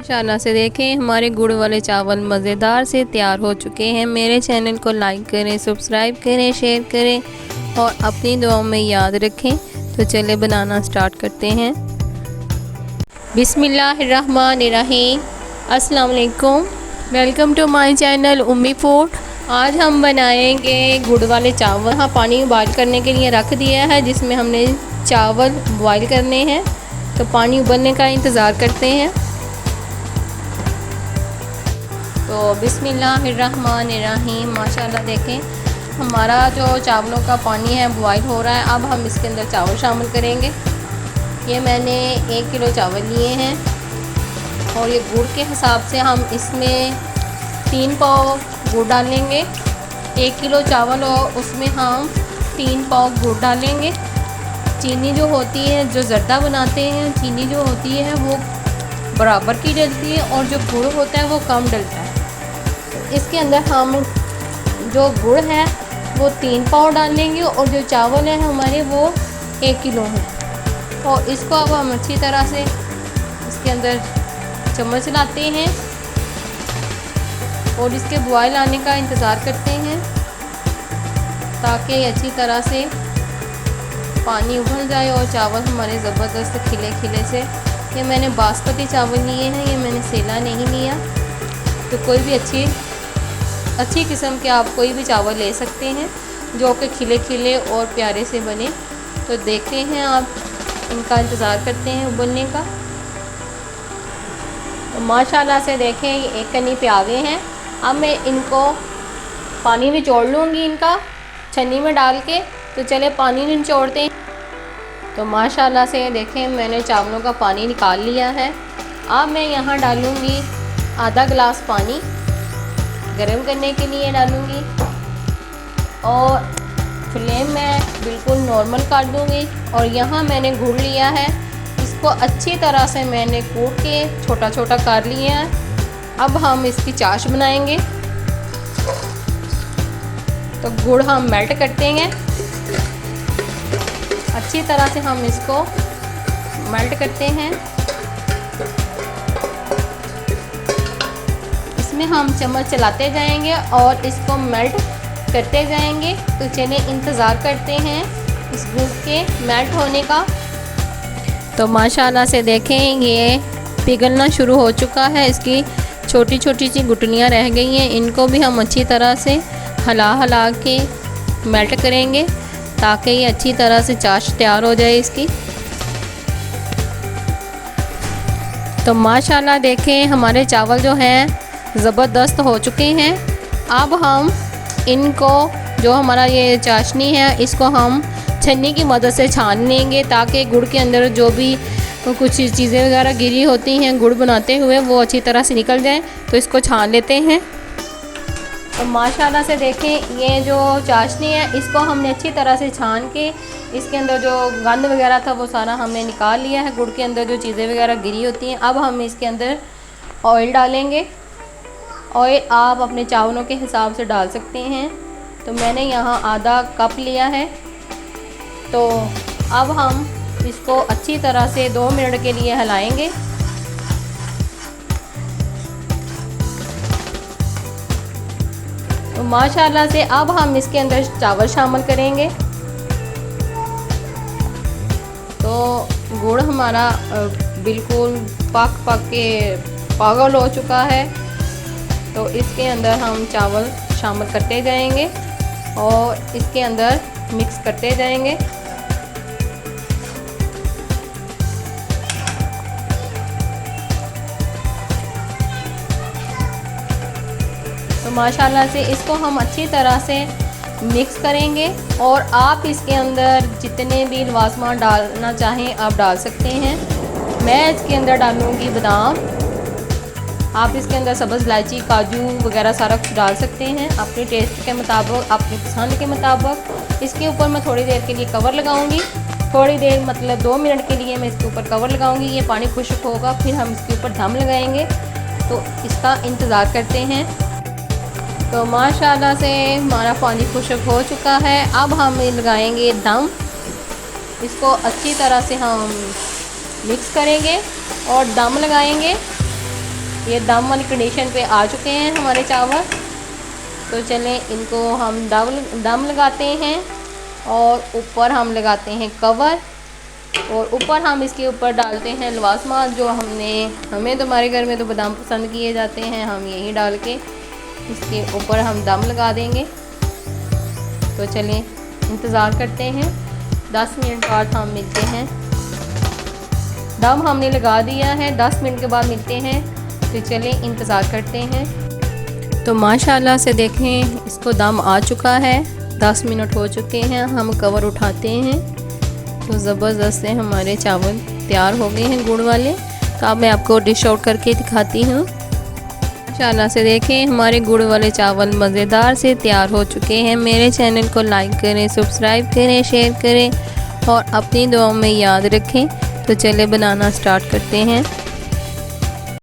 माशाल्लाह से देखें हमारे गुड़ वाले चावल मज़ेदार से तैयार हो चुके हैं। मेरे चैनल को लाइक करें, सब्सक्राइब करें, शेयर करें और अपनी दुआओं में याद रखें। तो चले बनाना स्टार्ट करते हैं। बिस्मिल्लाहिर्रहमानिर्रहीम। अस्सलाम वालेकुम, welcome to my channel Ummi food. आज हम बनाएंगे गुड़ वाले चावल। हाँ, पानी बॉयल करने के लिए रख दिया है जिसमें हमने चावल बॉयल करने हैं। तो पानी उबलने का इंतज़ार करते हैं। तो बिस्मिल्लाहिर्रहमानिर्रहीम। माशाल्लाह देखें हमारा जो चावलों का पानी है बॉयल हो रहा है। अब हम इसके अंदर चावल शामिल करेंगे। ये मैंने 1 किलो चावल लिए हैं और ये गुड़ के हिसाब से हम इसमें 3 पाव गुड़ डालेंगे। 1 किलो चावल और उसमें हम 3 पाव गुड़ डालेंगे। चीनी जो होती है, जो ज़र्दा बनाते हैं, चीनी जो होती है वो बराबर की डलती है और जो गुड़ होता है वो कम डलता है। इसके अंदर हम जो गुड़ है वो 3 पाव डालेंगे और जो चावल है हमारे वो 1 किलो हैं। और इसको अब हम अच्छी तरह से इसके अंदर चम्मच लाते हैं और इसके बॉयल आने का इंतज़ार करते हैं ताकि अच्छी तरह से पानी उबल जाए और चावल हमारे ज़बरदस्त खिले खिले से। ये मैंने बासमती चावल लिए हैं, ये मैंने सेला नहीं लिया। तो कोई भी अच्छी किस्म के आप कोई भी चावल ले सकते हैं जो कि खिले खिले और प्यारे से बने। तो देखते हैं, आप इनका इंतज़ार करते हैं उबलने का। तो माशाल्लाह से देखें ये एक कनी पे आ गए हैं। अब मैं इनको पानी निचोड़ लूँगी इनका छन्नी में डाल के। तो चले पानी निचोड़ते हैं। तो माशाल्लाह से देखें मैंने चावलों का पानी निकाल लिया है। अब मैं यहाँ डालूँगी आधा गिलास पानी, गरम करने के लिए डालूँगी और फ्लेम मैं बिल्कुल नॉर्मल कर दूँगी। और यहाँ मैंने गुड़ लिया है, इसको अच्छी तरह से मैंने कूट के छोटा छोटा कर लिया है। अब हम इसकी चाश बनाएंगे। तो गुड़ हम मेल्ट करते हैं, अच्छी तरह से हम इसको मेल्ट करते हैं। इसमें हम चम्मच चलाते जाएंगे और इसको मेल्ट करते जाएंगे। तो चलिए इंतज़ार करते हैं इस गुड़ के मेल्ट होने का। तो माशाल्लाह से देखें ये पिघलना शुरू हो चुका है। इसकी छोटी छोटी सी गुठलियाँ रह गई हैं, इनको भी हम अच्छी तरह से हिला के मेल्ट करेंगे ताकि ये अच्छी तरह से चाश तैयार हो जाए इसकी। तो माशाल्लाह देखें हमारे चावल जो हैं ज़बरदस्त हो चुके हैं। अब हम इनको जो हमारा ये चाशनी है इसको हम छन्नी की मदद से छान लेंगे ताकि गुड़ के अंदर जो भी कुछ चीज़ें वगैरह गिरी होती हैं गुड़ बनाते हुए वो अच्छी तरह से निकल जाएं। तो इसको छान लेते हैं। तो माशाल्लाह से देखें ये जो चाशनी है इसको हमने अच्छी तरह से छान के इसके अंदर जो गंद वगैरह था वो सारा हमने निकाल लिया है। गुड़ के अंदर जो चीज़ें वगैरह गिरी होती हैं। अब हम इसके अंदर ऑयल डालेंगे। ऑयल आप अपने चावलों के हिसाब से डाल सकते हैं। तो मैंने यहाँ आधा कप लिया है। तो अब हम इसको अच्छी तरह से 2 मिनट के लिए हिलाएंगे। तो माशाल्लाह से अब हम इसके अंदर चावल शामिल करेंगे। तो गुड़ हमारा बिल्कुल पक के पागल हो चुका है। तो इसके अंदर हम चावल शामिल करते जाएंगे और इसके अंदर मिक्स करते जाएंगे। तो माशाल्लाह से इसको हम अच्छी तरह से मिक्स करेंगे और आप इसके अंदर जितने भी लवाजमा डालना चाहें आप डाल सकते हैं। मैं इसके अंदर डालूँगी बादाम। आप इसके अंदर सब्ज़ इलायची, काजू वगैरह सारा कुछ डाल सकते हैं अपने टेस्ट के मुताबिक, अपनी पसंद के मुताबिक। इसके ऊपर मैं थोड़ी देर के लिए कवर लगाऊंगी। थोड़ी देर मतलब 2 मिनट के लिए मैं इसके ऊपर कवर लगाऊंगी। ये पानी खुश्क होगा फिर हम इसके ऊपर दम लगाएंगे। तो इसका इंतज़ार करते हैं। तो माशाल्लाह से हमारा पानी खुश्क हो चुका है। अब हम लगाएंगे दम। इसको अच्छी तरह से हम मिक्स करेंगे और दम लगाएंगे। ये दम वाली कंडीशन पे आ चुके हैं हमारे चावल। तो चलें इनको हम दम लगाते हैं और ऊपर हम लगाते हैं कवर और ऊपर हम इसके ऊपर डालते हैं लवासमात जो हमें तो हमारे घर में तो बादाम पसंद किए जाते हैं, हम यही डाल के इसके ऊपर हम दम लगा देंगे। तो चलें इंतज़ार करते हैं, 10 मिनट बाद हम मिलते हैं। दम हमने लगा दिया है, 10 मिनट के बाद मिलते हैं। तो चलें इंतज़ार करते हैं। तो माशाल्लाह से देखें इसको दम आ चुका है, 10 मिनट हो चुके हैं। हम कवर उठाते हैं तो ज़बरदस्त से हमारे चावल तैयार हो गए हैं गुड़ वाले। तो अब मैं आपको डिश आउट करके दिखाती हूँ। माशाल्लाह से देखें हमारे गुड़ वाले चावल मज़ेदार से तैयार हो चुके हैं। मेरे चैनल को लाइक करें, सब्सक्राइब करें, शेयर करें और अपनी दुआओं में याद रखें। तो चले बनाना स्टार्ट करते हैं।